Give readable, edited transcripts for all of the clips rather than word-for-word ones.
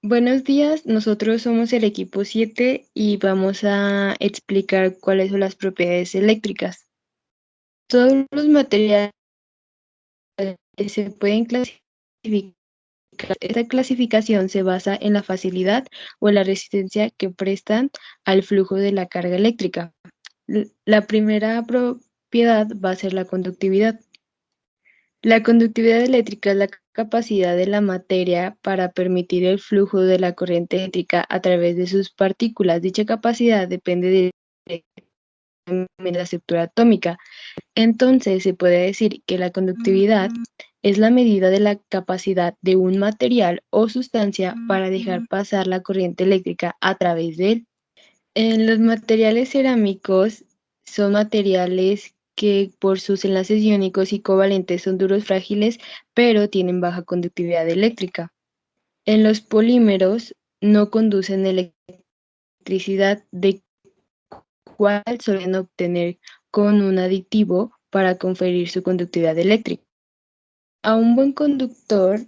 Buenos días, nosotros somos el equipo 7 y vamos a explicar cuáles son las propiedades eléctricas. Todos los materiales se pueden clasificar. Esta clasificación se basa en la facilidad o la resistencia que prestan al flujo de la carga eléctrica. La primera propiedad va a ser la conductividad. La conductividad eléctrica es la capacidad de la materia para permitir el flujo de la corriente eléctrica a través de sus partículas. Dicha capacidad depende de la estructura atómica. Entonces, se puede decir que la conductividad es la medida de la capacidad de un material o sustancia para dejar pasar la corriente eléctrica a través de él. En los materiales cerámicos son materiales que por sus enlaces iónicos y covalentes son duros, frágiles, pero tienen baja conductividad eléctrica. En los polímeros no conducen electricidad, de cual suelen obtener con un aditivo para conferir su conductividad eléctrica. A un buen conductor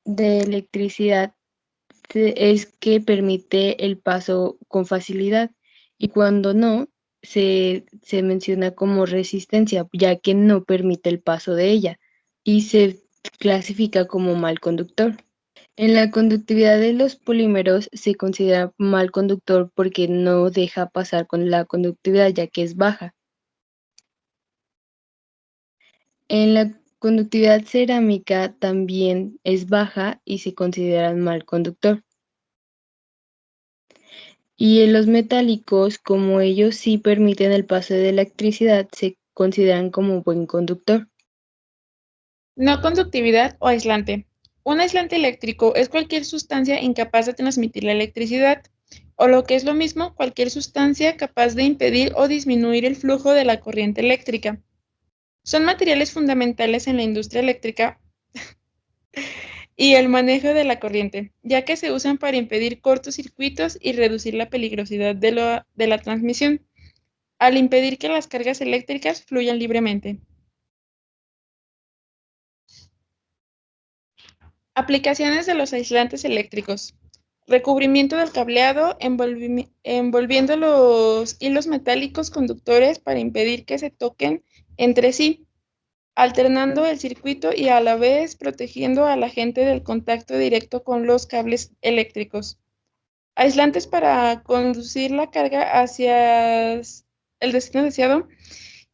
de electricidad es que permite el paso con facilidad y cuando no, se menciona como resistencia, ya que no permite el paso de ella y se clasifica como mal conductor. En la conductividad de los polímeros se considera mal conductor porque no deja pasar con la conductividad ya que es baja. En la conductividad cerámica también es baja y se considera mal conductor. Y en los metálicos, como ellos sí permiten el paso de electricidad, se consideran como buen conductor. No conductividad o aislante. Un aislante eléctrico es cualquier sustancia incapaz de transmitir la electricidad, o lo que es lo mismo, cualquier sustancia capaz de impedir o disminuir el flujo de la corriente eléctrica. Son materiales fundamentales en la industria eléctrica y el manejo de la corriente, ya que se usan para impedir cortocircuitos y reducir la peligrosidad de la transmisión, al impedir que las cargas eléctricas fluyan libremente. Aplicaciones de los aislantes eléctricos. Recubrimiento del cableado, envolviendo los hilos metálicos conductores para impedir que se toquen entre sí, alternando el circuito y a la vez protegiendo al agente del contacto directo con los cables eléctricos. Aislantes para conducir la carga hacia el destino deseado,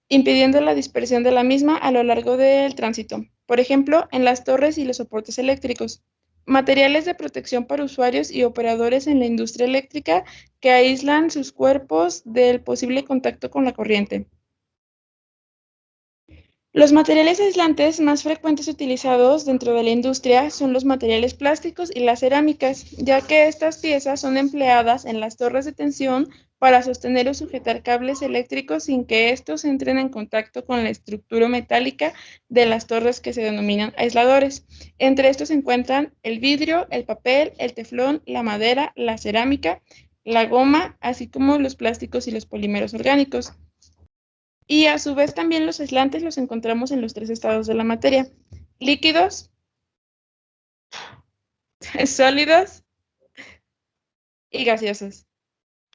impidiendo la dispersión de la misma a lo largo del tránsito. Por ejemplo, en las torres y los soportes eléctricos. Materiales de protección para usuarios y operadores en la industria eléctrica que aíslan sus cuerpos del posible contacto con la corriente. Los materiales aislantes más frecuentes utilizados dentro de la industria son los materiales plásticos y las cerámicas, ya que estas piezas son empleadas en las torres de tensión para sostener o sujetar cables eléctricos sin que estos entren en contacto con la estructura metálica de las torres que se denominan aisladores. Entre estos se encuentran el vidrio, el papel, el teflón, la madera, la cerámica, la goma, así como los plásticos y los polímeros orgánicos. Y a su vez también los aislantes los encontramos en los tres estados de la materia: líquidos, sólidos y gaseosos.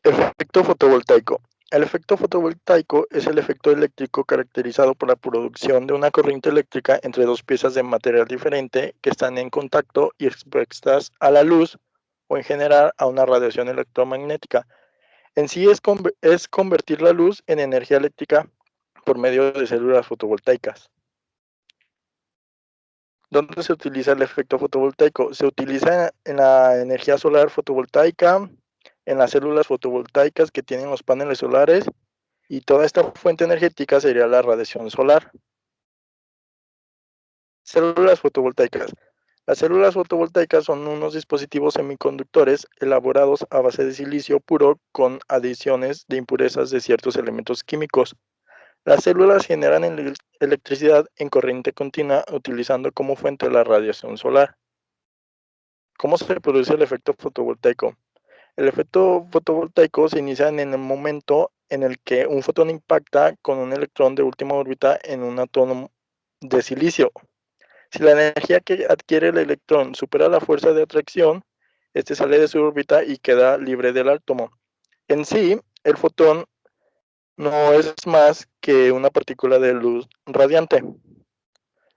Efecto fotovoltaico. El efecto fotovoltaico es el efecto eléctrico caracterizado por la producción de una corriente eléctrica entre dos piezas de material diferente que están en contacto y expuestas a la luz o en general a una radiación electromagnética. En sí es convertir la luz en energía eléctrica por medio de células fotovoltaicas. ¿Dónde se utiliza el efecto fotovoltaico? Se utiliza en la energía solar fotovoltaica, en las células fotovoltaicas que tienen los paneles solares, y toda esta fuente energética sería la radiación solar. Células fotovoltaicas. Las células fotovoltaicas son unos dispositivos semiconductores elaborados a base de silicio puro con adiciones de impurezas de ciertos elementos químicos. Las células generan electricidad en corriente continua utilizando como fuente la radiación solar. ¿Cómo se produce el efecto fotovoltaico? El efecto fotovoltaico se inicia en el momento en el que un fotón impacta con un electrón de última órbita en un átomo de silicio. Si la energía que adquiere el electrón supera la fuerza de atracción, Este sale de su órbita y queda libre del átomo. En sí, el fotón no es más que una partícula de luz radiante.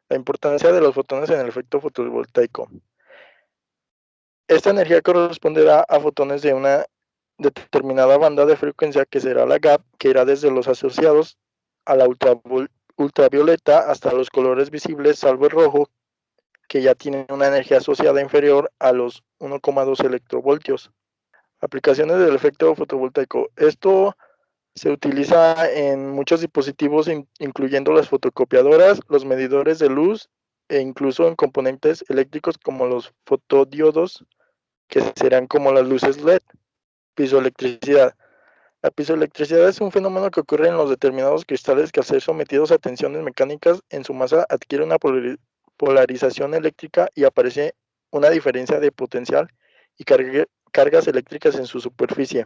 La importancia de los fotones en el efecto fotovoltaico. Esta energía corresponderá a fotones de una determinada banda de frecuencia que será la gap, que irá desde los asociados a la ultravioleta hasta los colores visibles, salvo el rojo, que ya tienen una energía asociada inferior a los 1,2 electrovoltios. Aplicaciones del efecto fotovoltaico. Esto se utiliza en muchos dispositivos, incluyendo las fotocopiadoras, los medidores de luz e incluso en componentes eléctricos como los fotodiodos, que serán como las luces LED. Pizoelectricidad. La pizoelectricidad es un fenómeno que ocurre en los determinados cristales que, al ser sometidos a tensiones mecánicas en su masa, adquiere una polarización eléctrica y aparece una diferencia de potencial y cargas eléctricas en su superficie.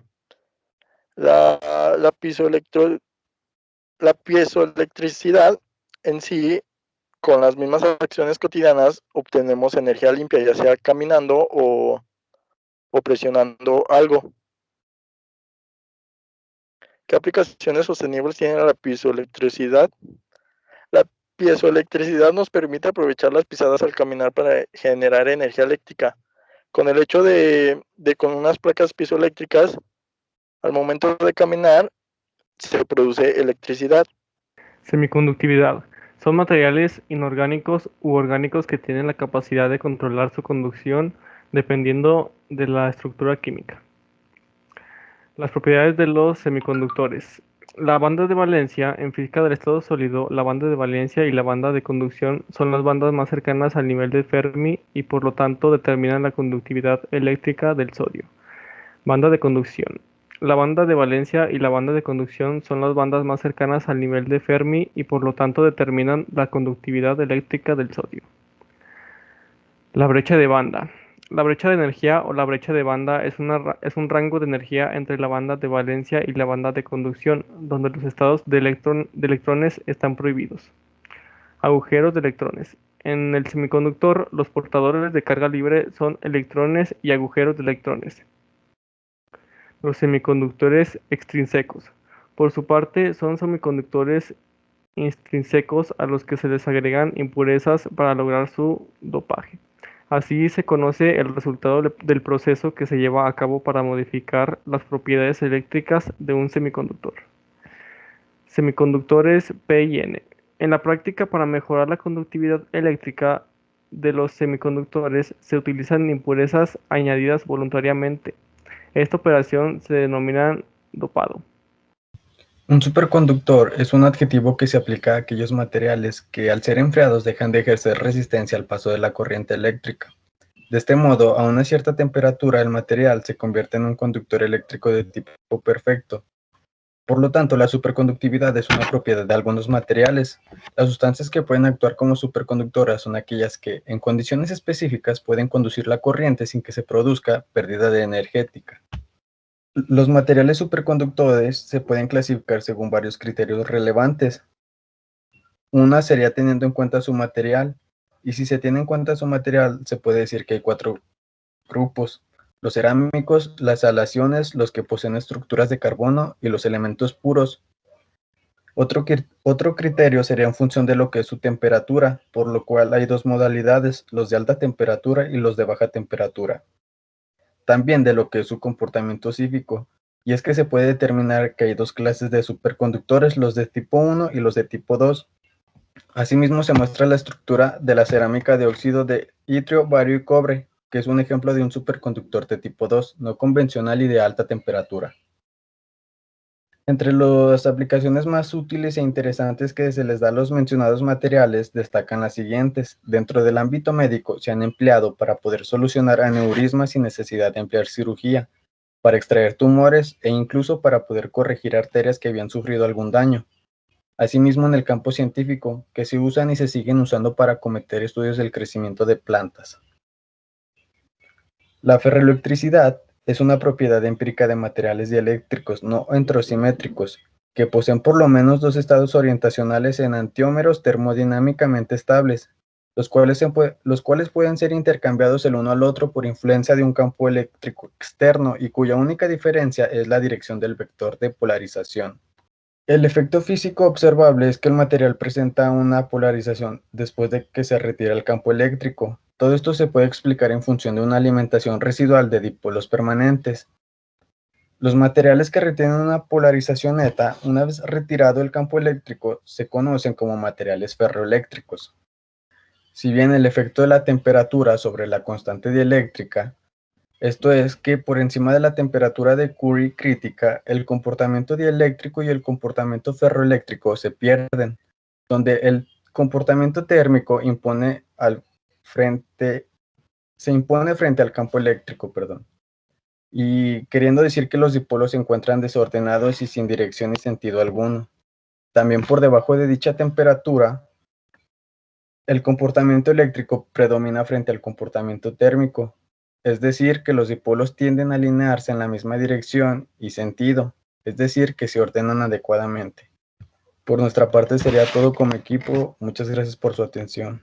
La piezoelectricidad en sí, con las mismas acciones cotidianas, obtenemos energía limpia, ya sea caminando o presionando algo. ¿Qué aplicaciones sostenibles tiene la piezoelectricidad? La piezoelectricidad nos permite aprovechar las pisadas al caminar para generar energía eléctrica. Con el hecho de con unas placas piezoeléctricas, al momento de caminar, se produce electricidad. Semiconductividad. Son materiales inorgánicos u orgánicos que tienen la capacidad de controlar su conducción dependiendo de la estructura química. Las propiedades de los semiconductores. La banda de valencia, en física del estado sólido, la banda de valencia y la banda de conducción son las bandas más cercanas al nivel de Fermi y por lo tanto determinan la conductividad eléctrica del sodio. Banda de conducción. La banda de valencia y la banda de conducción son las bandas más cercanas al nivel de Fermi y por lo tanto determinan la conductividad eléctrica del sodio. La brecha de banda. La brecha de energía o la brecha de banda es un rango de energía entre la banda de valencia y la banda de conducción, donde los estados de electrones están prohibidos. Agujeros de electrones. En el semiconductor, los portadores de carga libre son electrones y agujeros de electrones. Los semiconductores extrínsecos. Por su parte, son semiconductores intrínsecos a los que se les agregan impurezas para lograr su dopaje. Así se conoce el resultado del proceso que se lleva a cabo para modificar las propiedades eléctricas de un semiconductor. Semiconductores P y N. En la práctica, para mejorar la conductividad eléctrica de los semiconductores, se utilizan impurezas añadidas voluntariamente. Esta operación se denomina dopado. Un superconductor es un adjetivo que se aplica a aquellos materiales que, al ser enfriados, dejan de ejercer resistencia al paso de la corriente eléctrica. De este modo, a una cierta temperatura, el material se convierte en un conductor eléctrico de tipo perfecto. Por lo tanto, la superconductividad es una propiedad de algunos materiales. Las sustancias que pueden actuar como superconductoras son aquellas que, en condiciones específicas, pueden conducir la corriente sin que se produzca pérdida de energética. Los materiales superconductores se pueden clasificar según varios criterios relevantes. Una sería teniendo en cuenta su material, y si se tiene en cuenta su material, se puede decir que hay 4 grupos: los cerámicos, las aleaciones, los que poseen estructuras de carbono y los elementos puros. Otro criterio sería en función de lo que es su temperatura, por lo cual hay 2 modalidades, los de alta temperatura y los de baja temperatura. También de lo que es su comportamiento cívico, y es que se puede determinar que hay 2 clases de superconductores, los de tipo 1 y los de tipo 2. Asimismo se muestra la estructura de la cerámica de óxido de itrio, bario y cobre, que es un ejemplo de un superconductor de tipo 2, no convencional y de alta temperatura. Entre las aplicaciones más útiles e interesantes que se les da a los mencionados materiales destacan las siguientes. Dentro del ámbito médico se han empleado para poder solucionar aneurismas sin necesidad de emplear cirugía, para extraer tumores e incluso para poder corregir arterias que habían sufrido algún daño. Asimismo, en el campo científico, que se usan y se siguen usando para acometer estudios del crecimiento de plantas. La ferroelectricidad es una propiedad empírica de materiales dieléctricos no entrosimétricos, que poseen por lo menos 2 estados orientacionales enantiómeros termodinámicamente estables, los cuales pueden ser intercambiados el uno al otro por influencia de un campo eléctrico externo y cuya única diferencia es la dirección del vector de polarización. El efecto físico observable es que el material presenta una polarización después de que se retira el campo eléctrico. Todo esto se puede explicar en función de una alimentación residual de dipolos permanentes. Los materiales que retienen una polarización neta, una vez retirado el campo eléctrico, se conocen como materiales ferroeléctricos. Si bien el efecto de la temperatura sobre la constante dieléctrica, esto es que por encima de la temperatura de Curie crítica, el comportamiento dieléctrico y el comportamiento ferroeléctrico se pierden, donde el comportamiento térmico se impone frente al campo eléctrico, y queriendo decir que los dipolos se encuentran desordenados y sin dirección ni sentido alguno. También por debajo de dicha temperatura, el comportamiento eléctrico predomina frente al comportamiento térmico, es decir, que los dipolos tienden a alinearse en la misma dirección y sentido, es decir, que se ordenan adecuadamente. Por nuestra parte sería todo como equipo. Muchas gracias por su atención.